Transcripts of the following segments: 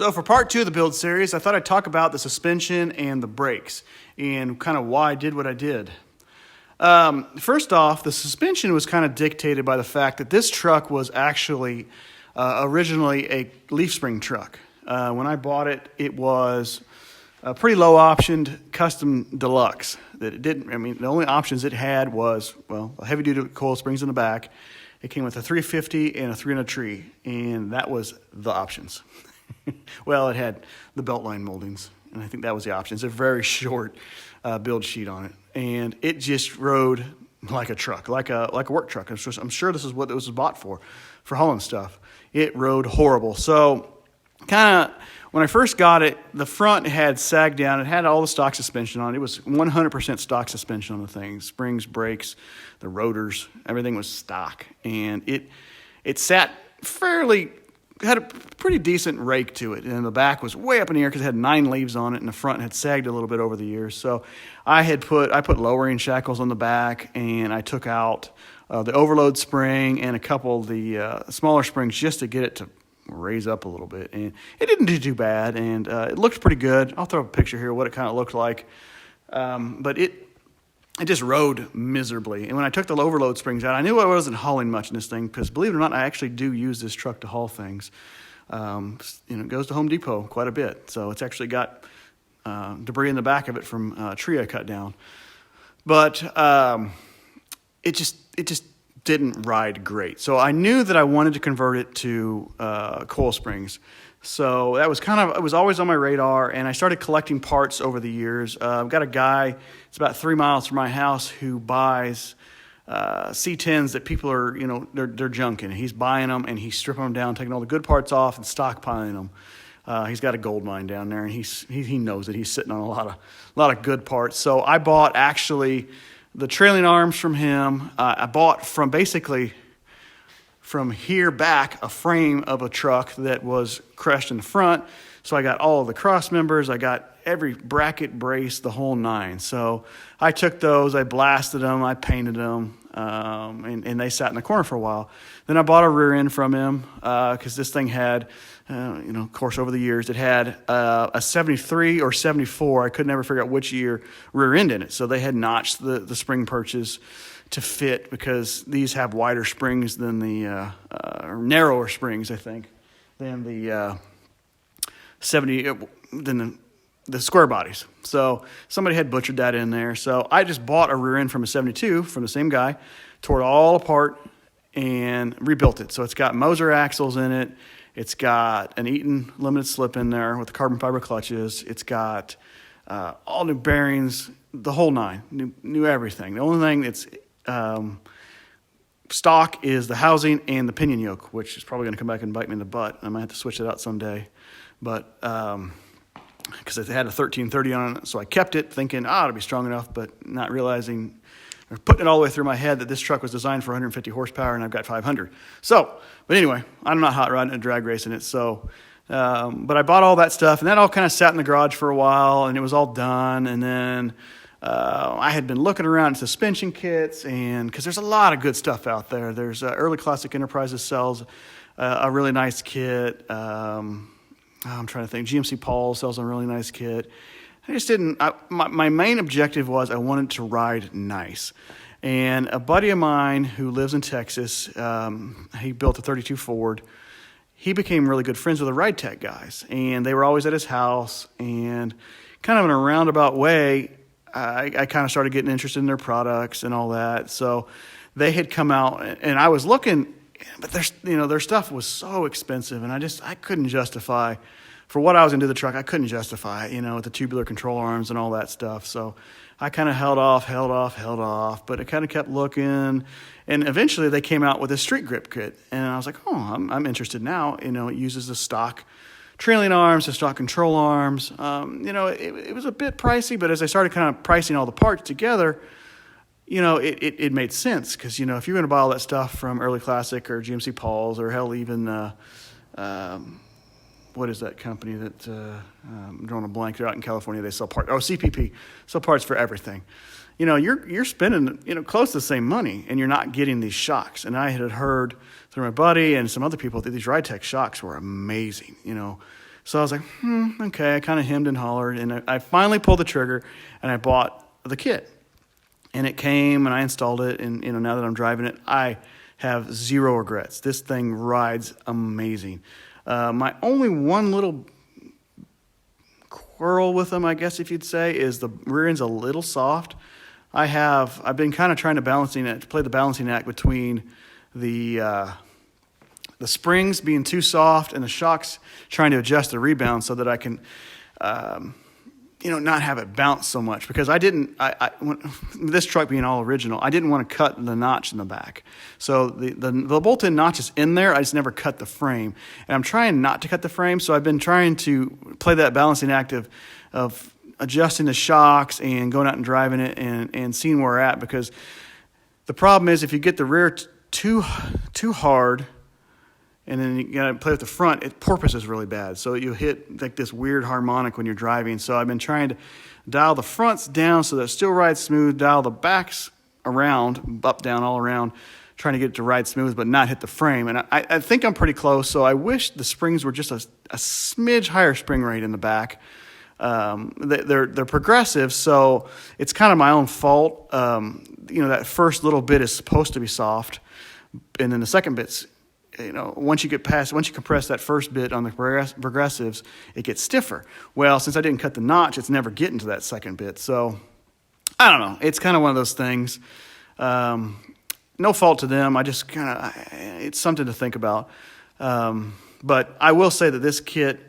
So for part 2 of the build series, I thought I'd talk about the suspension and the brakes and kind of why I did what I did. First off, the suspension was kind of dictated by the fact that this truck was actually originally a leaf spring truck. When I bought it, it was a pretty low optioned custom deluxe. That it didn't. I mean, the only options it had was, well, a heavy duty coil springs in the back. It came with a 350 and a 3 in a tree, and that was the options. Well, it had the belt line moldings, and I think that was the options. It's a very short build sheet on it, and it just rode like a truck, like a work truck. I'm sure this is what it was bought for hauling stuff. It rode horrible. So kind of when I first got it, the front had sagged down. It had all the stock suspension on it. It was 100% stock suspension on the thing. Springs, brakes, the rotors, everything was stock. And it sat had a pretty decent rake to it. And the back was way up in the air because it had 9 leaves on it, and the front had sagged a little bit over the years. So I put lowering shackles on the back, and I took out the overload spring and a couple of the smaller springs just to get it to raise up a little bit, and it didn't do too bad, and it looked pretty good. I'll throw a picture here of what it kind of looked like, but it just rode miserably. And when I took the overload springs out, I knew I wasn't hauling much in this thing because, believe it or not, I actually do use this truck to haul things. It goes to Home Depot quite a bit, so it's actually got debris in the back of it from a tree I cut down. But it just didn't ride great. So I knew that I wanted to convert it to coil springs. So that was it was always on my radar, and I started collecting parts over the years. I've got a guy, it's about 3 miles from my house, who buys C10s that people are, they're junking. He's buying them, and he's stripping them down, taking all the good parts off and stockpiling them. He's got a gold mine down there, and he knows that he's sitting on a lot of good parts. So I bought actually the trailing arms from him. I bought from here back a frame of a truck that was crushed in the front. So I got all of the cross members. I got every bracket, brace, the whole 9. So I took those, I blasted them, I painted them, and they sat in the corner for a while. Then I bought a rear end from him because this thing had, of course, over the years, it had a 73 or 74. I could never figure out which year rear end in it. So they had notched the spring perches to fit because these have wider springs than the narrower springs, I think, than the 70 than the square bodies. So somebody had butchered that in there. So I just bought a rear end from a 72 from the same guy, tore it all apart, and rebuilt it. So it's got Moser axles in it. It's got an Eaton limited slip in there with the carbon fiber clutches. It's got all new bearings, the whole 9, new everything. The only thing that's stock is the housing and the pinion yoke, which is probably going to come back and bite me in the butt. I might have to switch it out someday. But because it had a 1330 on it, so I kept it thinking, it'll be strong enough, but not realizing or putting it all the way through my head that this truck was designed for 150 horsepower and I've got 500. So, but anyway, I'm not hot rodding and drag racing it. So, but I bought all that stuff, and that all kind of sat in the garage for a while, and it was all done. And then I had been looking around at suspension kits, and because there's a lot of good stuff out there. There's Early Classic Enterprises sells a really nice kit. I'm trying to think. GMC Paul sells a really nice kit. I just didn't. My main objective was I wanted to ride nice. And a buddy of mine who lives in Texas, he built a 32 Ford. He became really good friends with the Ride Tech guys, and they were always at his house. And kind of in a roundabout way, I kind of started getting interested in their products and all that. So they had come out, and I was looking, but their stuff was so expensive, and I couldn't justify. For what I was into the truck, I couldn't justify, with the tubular control arms and all that stuff. So I kind of held off, but I kind of kept looking. And eventually they came out with a street grip kit. And I was like, I'm interested now. It uses the stock trailing arms, the stock control arms. It was a bit pricey, but as I started kind of pricing all the parts together, it made sense. Because, if you're going to buy all that stuff from Early Classic or GMC Paul's or hell, even what is that company that I'm drawing a blank? They're out in California. They sell parts. CPP, sell parts for everything. You're spending close to the same money, and you're not getting these shocks. And I had heard through my buddy and some other people that these Ride Tech shocks were amazing. So I was like, okay. I kind of hemmed and hollered, and I finally pulled the trigger, and I bought the kit. And it came, and I installed it, and now that I'm driving it, I have zero regrets. This thing rides amazing. My only one little quarrel with them, I guess if you'd say, is the rear end's a little soft. I've been kind of trying to play the balancing act between the springs being too soft and the shocks trying to adjust the rebound so that I can, not have it bounce so much. Because this truck being all original, I didn't want to cut the notch in the back. So the bolt-in notch is in there. I just never cut the frame. And I'm trying not to cut the frame, so I've been trying to play that balancing act of adjusting the shocks and going out and driving it and seeing where we're at. Because the problem is if you get the rear too hard, and then you gotta play with the front, it porpoises really bad. So you hit like this weird harmonic when you're driving. So I've been trying to dial the fronts down so that it still rides smooth, dial the backs around, up, down, all around, trying to get it to ride smooth but not hit the frame. And I think I'm pretty close. So I wish the springs were just a smidge higher spring rate in the back. They're progressive, so it's kind of my own fault. That first little bit is supposed to be soft, and then the second bit's, once you compress that first bit on the progressives, it gets stiffer. Well, since I didn't cut the notch, it's never getting to that second bit. So I don't know. It's kind of one of those things. No fault to them. I just it's something to think about. But I will say that this kit,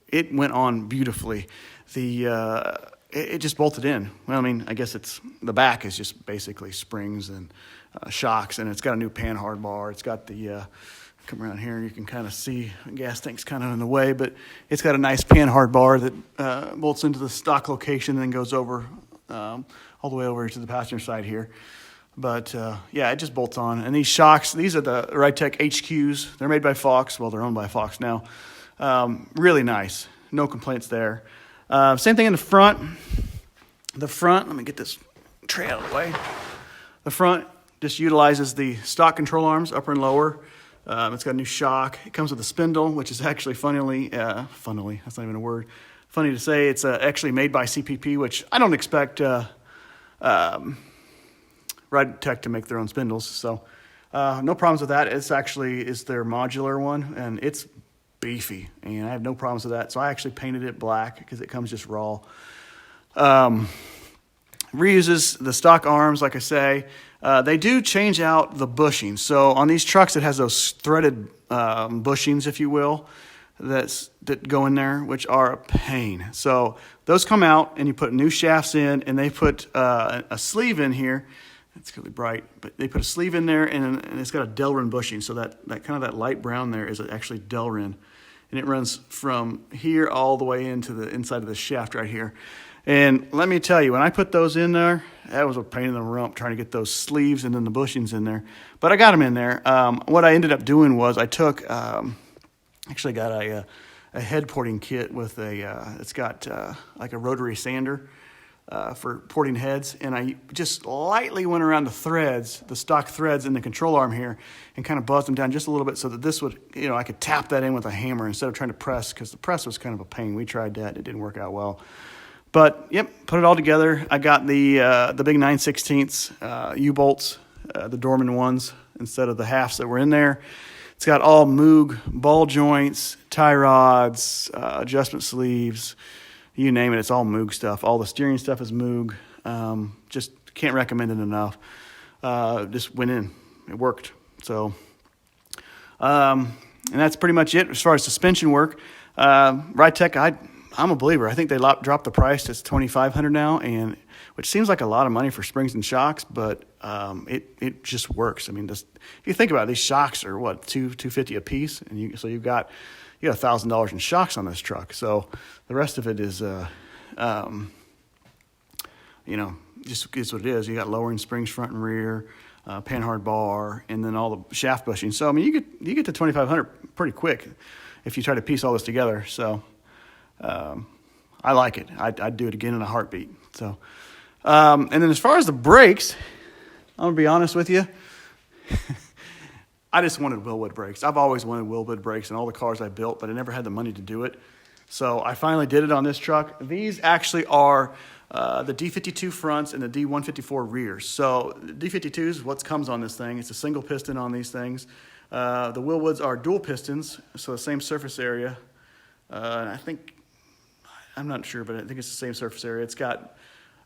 it went on beautifully. It just bolted in. Well, I mean, I guess the back is just basically springs and shocks, and it's got a new panhard bar. It's got come around here and you can kind of see the gas tank's kind of in the way, but it's got a nice panhard bar that bolts into the stock location and then goes over all the way over to the passenger side here. But it just bolts on. And these shocks, these are the Ridetech HQs. They're made by Fox. Well, they're owned by Fox now. Really nice. No complaints there. Same thing in the front. Let me get this tray out of the way. The front just utilizes the stock control arms, upper and lower. It's got a new shock. It comes with a spindle, which is actually funnily, that's not even a word, funny to say. It's actually made by CPP, which I don't expect Ridetech to make their own spindles. So no problems with that. It's their modular one, and it's beefy, and I have no problems with that. So I actually painted it black because it comes just raw. Reuses the stock arms, like I say. They do change out the bushing. So on these trucks, it has those threaded bushings, if you will, that go in there, which are a pain. So those come out, and you put new shafts in, and they put a sleeve in here. It's really bright, but they put a sleeve in there, and it's got a Delrin bushing. So that kind of that light brown there is actually Delrin, and it runs from here all the way into the inside of the shaft right here. And let me tell you, when I put those in there, that was a pain in the rump trying to get those sleeves and then the bushings in there. But I got them in there. What I ended up doing was I took, actually got a head porting kit with it's got like a rotary sander for porting heads. And I just lightly went around the stock threads in the control arm here and kind of buzzed them down just a little bit so that this would, I could tap that in with a hammer instead of trying to press, because the press was kind of a pain. We tried that. It didn't work out well. But, yep, put it all together. I got the big 9/16 U-bolts, the Dorman ones, instead of the halves that were in there. It's got all Moog ball joints, tie rods, adjustment sleeves, you name it. It's all Moog stuff. All the steering stuff is Moog. Just can't recommend it enough. Just went in. It worked. So, and that's pretty much it as far as suspension work. Ridetech, I'm a believer. I think they dropped the price to $2,500 now, and which seems like a lot of money for springs and shocks, but it just works. I mean, if you think about it, these shocks are what, $250 a piece, and you got $1,000 in shocks on this truck. So the rest of it is just is what it is. You got lowering springs front and rear, panhard bar, and then all the shaft bushing. So I mean, you get to $2,500 pretty quick if you try to piece all this together. So. I like it. I'd do it again in a heartbeat. So, and then as far as the brakes, I'm gonna be honest with you. I just wanted Wilwood brakes. I've always wanted Wilwood brakes in all the cars I built, but I never had the money to do it. So I finally did it on this truck. These actually are the D52 fronts and the D154 rears. So the D52 is what comes on this thing. It's a single piston on these things. The Wilwoods are dual pistons, so the same surface area. I'm not sure, but I think it's the same surface area. It's got,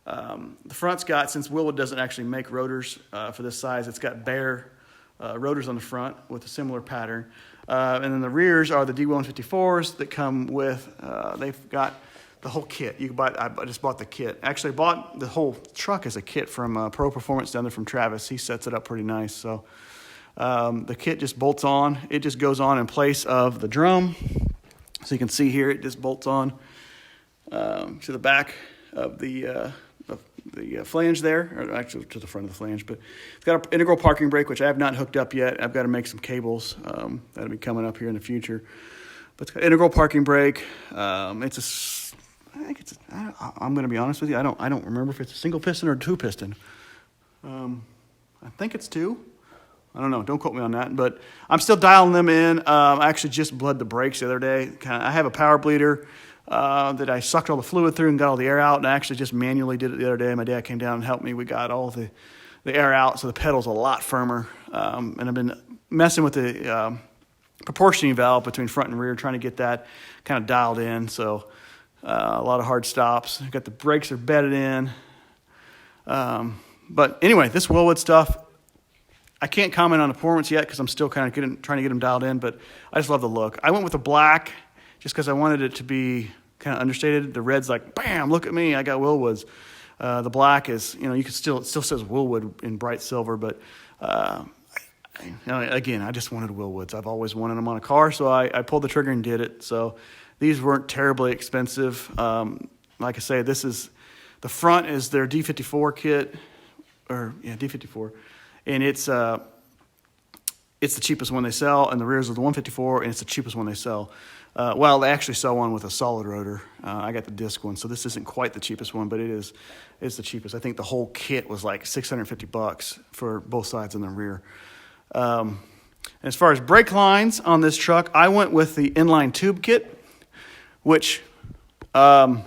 the front's got, since Wilwood doesn't actually make rotors for this size, it's got bare rotors on the front with a similar pattern. And then the rears are the D154s that come with, they've got the whole kit. You can buy, I just bought the kit. Actually, I bought the whole truck as a kit from Pro Performance down there from Travis. He sets it up pretty nice. So the kit just bolts on. It just goes on in place of the drum. So you can see here, it just bolts on to the back of the flange there, or actually to the front of the flange. But it's got an integral parking brake, which I have not hooked up yet. I've got to make some cables. That'll be coming up here in the future. But it's got integral parking brake. I'm going to be honest with you. I don't remember if it's a single piston or a two piston. I think it's two. I don't know. Don't quote me on that. But I'm still dialing them in. I actually just bled the brakes the other day. I have a power bleeder that I sucked all the fluid through and got all the air out. And I actually just manually did it the other day. My dad came down and helped me. We got all the air out, so the pedal's a lot firmer. And I've been messing with the proportioning valve between front and rear, trying to get that kind of dialed in. So a lot of hard stops. Got the brakes are bedded in. But anyway, this Wilwood stuff, I can't comment on the performance yet because I'm still kind of trying to get them dialed in, but I just love the look. I went with the black just because I wanted it to be kind of understated. The red's like, bam, look at me, I got Wilwoods. The black is, you can still, it still says Wilwood in bright silver, but again, I just wanted Wilwoods. I've always wanted them on a car, so I pulled the trigger and did it. So these weren't terribly expensive. Like I say, the front is their D54 kit, D54. And it's the cheapest one they sell, and the rears are the 154, and it's the cheapest one they sell. Well, they actually sell one with a solid rotor. I got the disc one, so this isn't quite the cheapest one, but it's the cheapest. I think the whole kit was like $650 for both sides and the rear. As far as brake lines on this truck, I went with the inline tube kit, which, as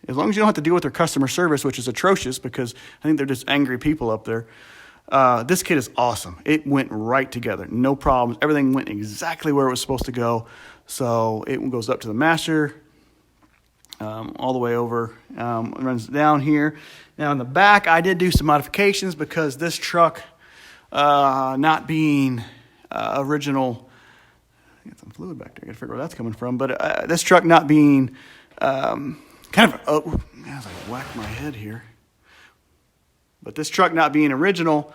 long as you don't have to deal with their customer service, which is atrocious because I think they're just angry people up there. This kit is awesome. It went right together. No problems. Everything went exactly where it was supposed to go. So it goes up to the master, all the way over, runs down here. Now in the back, I did do some modifications because this truck, not being original, I got some fluid back there. I got to figure out where that's coming from. But this truck not being I was like, whack my head here. But this truck not being original,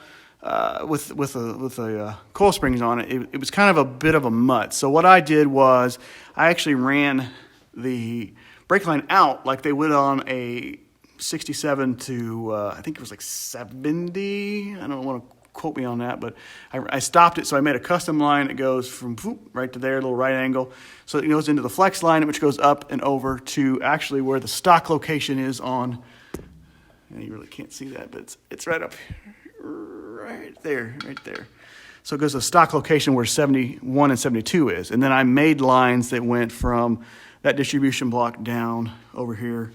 with a coil springs on it, it was kind of a bit of a mutt. So what I did was I actually ran the brake line out like they would on a 67 to, I think it was like 70. I don't want to quote me on that, but I stopped it. So I made a custom line that goes from right to there, a little right angle. So it goes into the flex line, which goes up and over to actually where the stock location is on. And you really can't see that, but it's right up right there. So it goes to the stock location where 71 and 72 is. And then I made lines that went from that distribution block down over here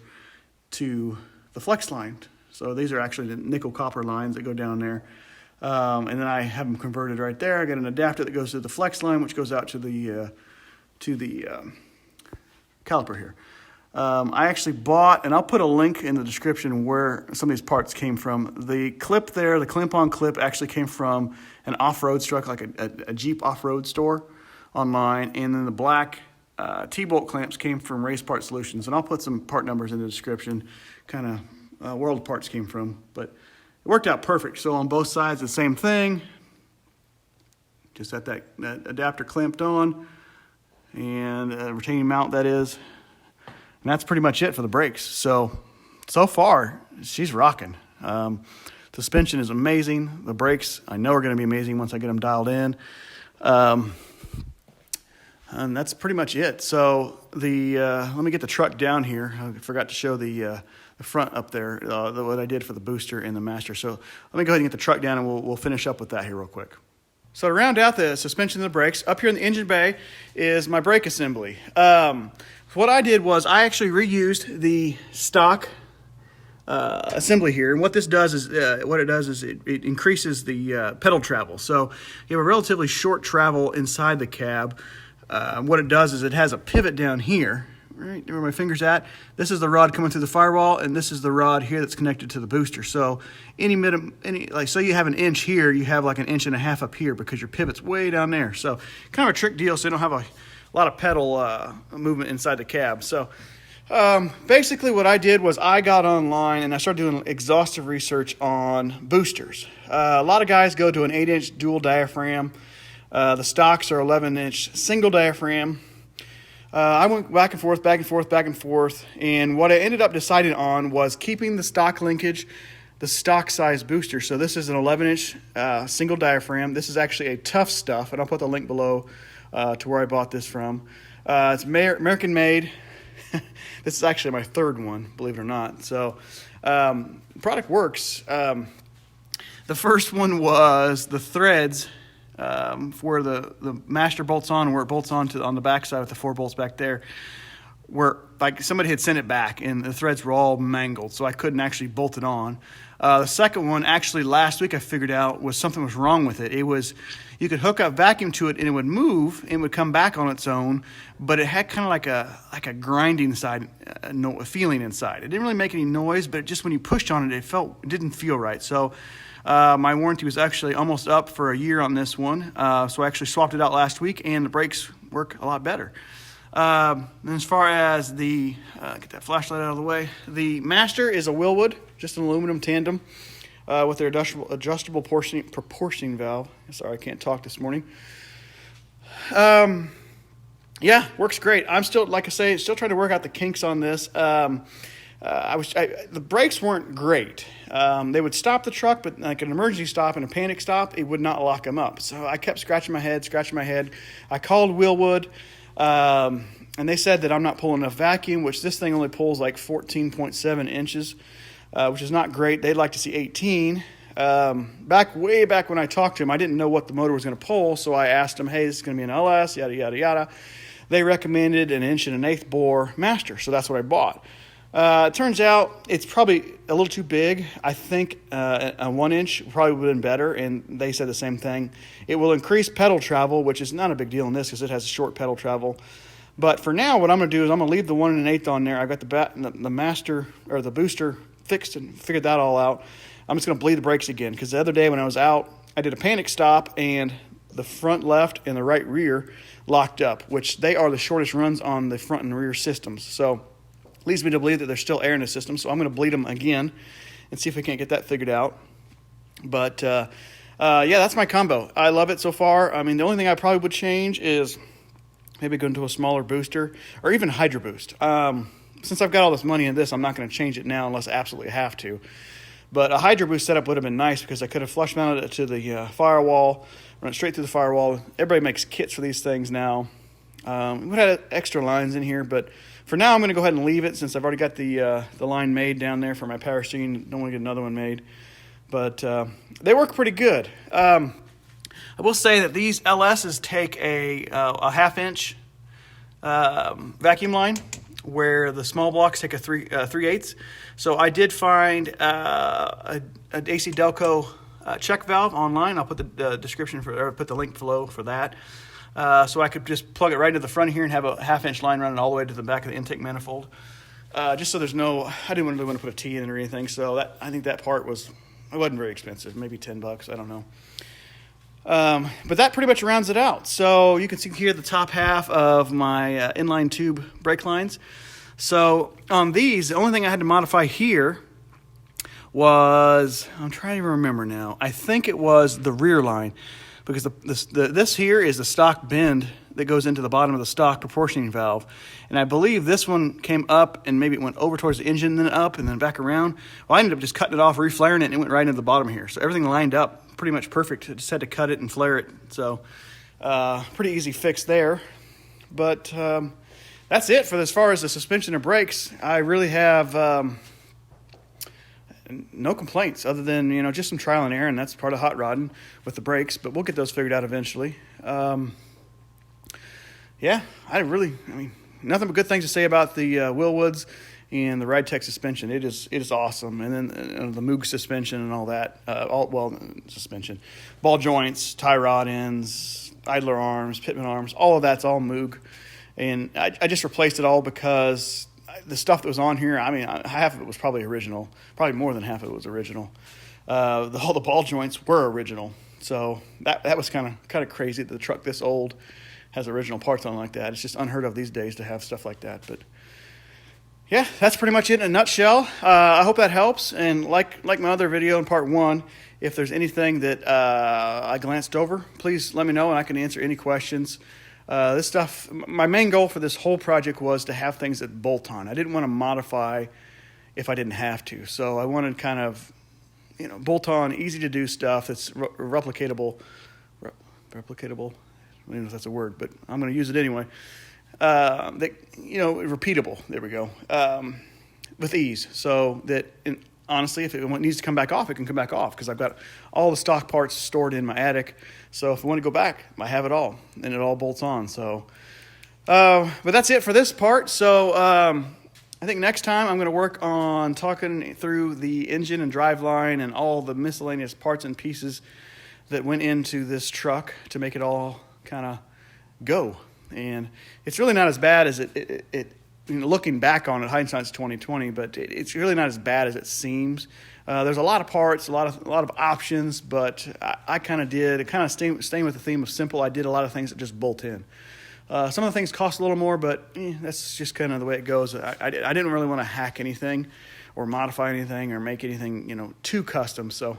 to the flex line. So these are actually the nickel copper lines that go down there. And then I have them converted right there. I got an adapter that goes to the flex line, which goes out to the caliper here. I actually bought, and I'll put a link in the description where some of these parts came from. The clip there, the clamp-on clip, actually came from an off-road truck, like a Jeep off-road store online. And then the black T-bolt clamps came from Race Part Solutions. And I'll put some part numbers in the description, kind of where all the parts came from. But it worked out perfect. So on both sides, the same thing. Just got that adapter clamped on, and a retaining mount, that is. And that's pretty much it for the brakes. So far, she's rocking. Suspension is amazing. The brakes, I know, are going to be amazing once I get them dialed in. And that's pretty much it. So let me get the truck down here. I forgot to show the front up there, what I did for the booster and the master. So let me go ahead and get the truck down, and we'll finish up with that here real quick. So to round out the suspension and the brakes, up here in the engine bay is my brake assembly. what I did was I actually reused the stock assembly here, and what this does is it increases the pedal travel. So you have a relatively short travel inside the cab. What it does is it has a pivot down here, right where my finger's at. This is the rod coming through the firewall, and this is the rod here that's connected to the booster. So so you have an inch here, you have like an inch and a half up here because your pivot's way down there. So kind of a trick deal, so you don't have a lot of pedal movement inside the cab. So basically what I did was I got online and I started doing exhaustive research on boosters. A lot of guys go to an 8-inch dual diaphragm. The stocks are 11-inch single diaphragm. I went back and forth, and what I ended up deciding on was keeping the stock linkage, the stock size booster. So this is an 11-inch single diaphragm. This is actually a Tough Stuff, and I'll put the link below to where I bought this from. It's American made. This is actually my third one, believe it or not. So the product works. The first one was the threads where the master bolts on, where it bolts on the back side with the 4 bolts back there, where like somebody had sent it back and the threads were all mangled, so I couldn't actually bolt it on. The second one, actually last week I figured out was something was wrong with it. It was, you could hook up vacuum to it and it would move and would come back on its own, but it had kind of like a grinding side, feeling inside. It didn't really make any noise, but just when you pushed on it, it didn't feel right. So my warranty was actually almost up for a year on this one. So I actually swapped it out last week, and the brakes work a lot better. And as far as get that flashlight out of the way, the master is a Wilwood, just an aluminum tandem with their adjustable proportioning valve. Sorry, I can't talk this morning. Yeah, works great. I'm still, like I say, still trying to work out the kinks on this. The brakes weren't great. They would stop the truck, but like an emergency stop and a panic stop, it would not lock them up. So I kept scratching my head. I called Wilwood, and they said that I'm not pulling enough vacuum, which this thing only pulls like 14.7 inches, which is not great. They'd like to see 18. Way back when I talked to them, I didn't know what the motor was going to pull, so I asked them, hey, this is going to be an LS, yada, yada, yada. They recommended an 1.1 bore master, so that's what I bought. It turns out it's probably a little too big. I think a 1 inch probably would have been better, and they said the same thing. It will increase pedal travel, which is not a big deal in this because it has a short pedal travel. But for now, what I'm going to do is I'm going to leave the 1.1 on there. I've got the master or the booster fixed and figured that all out. I'm just going to bleed the brakes again because the other day when I was out, I did a panic stop and the front left and the right rear locked up, which they are the shortest runs on the front and rear systems. So leads me to believe that there's still air in the system, so I'm going to bleed them again and see if we can't get that figured out. But, yeah, that's my combo. I love it so far. I mean, the only thing I probably would change is maybe go into a smaller booster or even Hydro Boost. Since I've got all this money in this, I'm not going to change it now unless I absolutely have to. But a Hydro Boost setup would have been nice because I could have flush mounted it to the firewall, run it straight through the firewall. Everybody makes kits for these things now. We had extra lines in here, but for now I'm going to go ahead and leave it since I've already got the line made down there for my power steering. Don't want to get another one made. But they work pretty good. I will say that these LSs take a 1/2 inch vacuum line, where the small blocks take a 3/8. So I did find an AC Delco check valve online. I'll put the description put the link below for that. So I could just plug it right into the front here and have a 1/2 inch line running all the way to the back of the intake manifold. Just so there's no, I didn't really want to put a T in it or anything. So I think that part wasn't very expensive, maybe $10, I don't know. But that pretty much rounds it out. So you can see here the top half of my inline tube brake lines. So on these, the only thing I had to modify here was, I'm trying to remember now, I think it was the rear line, because this here is the stock bend that goes into the bottom of the stock proportioning valve. And I believe this one came up and maybe it went over towards the engine, then up and then back around. Well, I ended up just cutting it off, reflaring it, and it went right into the bottom here. So everything lined up pretty much perfect. I just had to cut it and flare it. So pretty easy fix there. But that's it for as far as the suspension and brakes. I really have no complaints other than, just some trial and error, and that's part of hot rodding with the brakes, but we'll get those figured out eventually. Yeah, nothing but good things to say about the Wilwoods and the Ride Tech suspension. It is awesome. And then the Moog suspension and all that. Suspension, ball joints, tie rod ends, idler arms, Pitman arms, all of that's all Moog. And I just replaced it all because the stuff that was on here, I mean, half of it was probably original. Probably more than half of it was original. All the ball joints were original. So that was kind of crazy that the truck this old has original parts on like that. It's just unheard of these days to have stuff like that. But yeah, that's pretty much it in a nutshell. I hope that helps. And like my other video in part 1, if there's anything that I glanced over, please let me know and I can answer any questions. This stuff, my main goal for this whole project was to have things that bolt on. I didn't want to modify if I didn't have to. So I wanted kind of, bolt on, easy to do stuff that's replicatable. I don't know if that's a word, but I'm going to use it anyway. Repeatable. There we go. With ease, so that honestly, if it needs to come back off, it can come back off because I've got all the stock parts stored in my attic. So if I want to go back, I have it all, and it all bolts on. So, but that's it for this part. So I think next time I'm going to work on talking through the engine and driveline and all the miscellaneous parts and pieces that went into this truck to make it all kind of go. And it's really not as bad as it looking back on it, hindsight's 20/20, but it's really not as bad as it seems. There's a lot of parts, a lot of options, but I kind of staying with the theme of simple. I did a lot of things that just bolt in. Some of the things cost a little more, but that's just kind of the way it goes. I didn't really want to hack anything or modify anything or make anything too custom. So.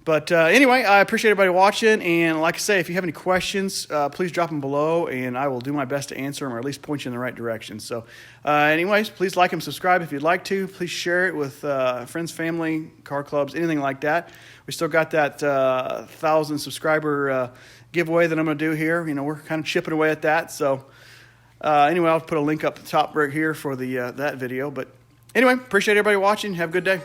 But anyway, I appreciate everybody watching, and like I say, if you have any questions, please drop them below, and I will do my best to answer them or at least point you in the right direction. So anyways, please like and subscribe if you'd like to. Please share it with friends, family, car clubs, anything like that. We still got that 1,000 subscriber giveaway that I'm going to do here. We're kind of chipping away at that. So anyway, I'll put a link up at the top right here for that video. But anyway, appreciate everybody watching. Have a good day.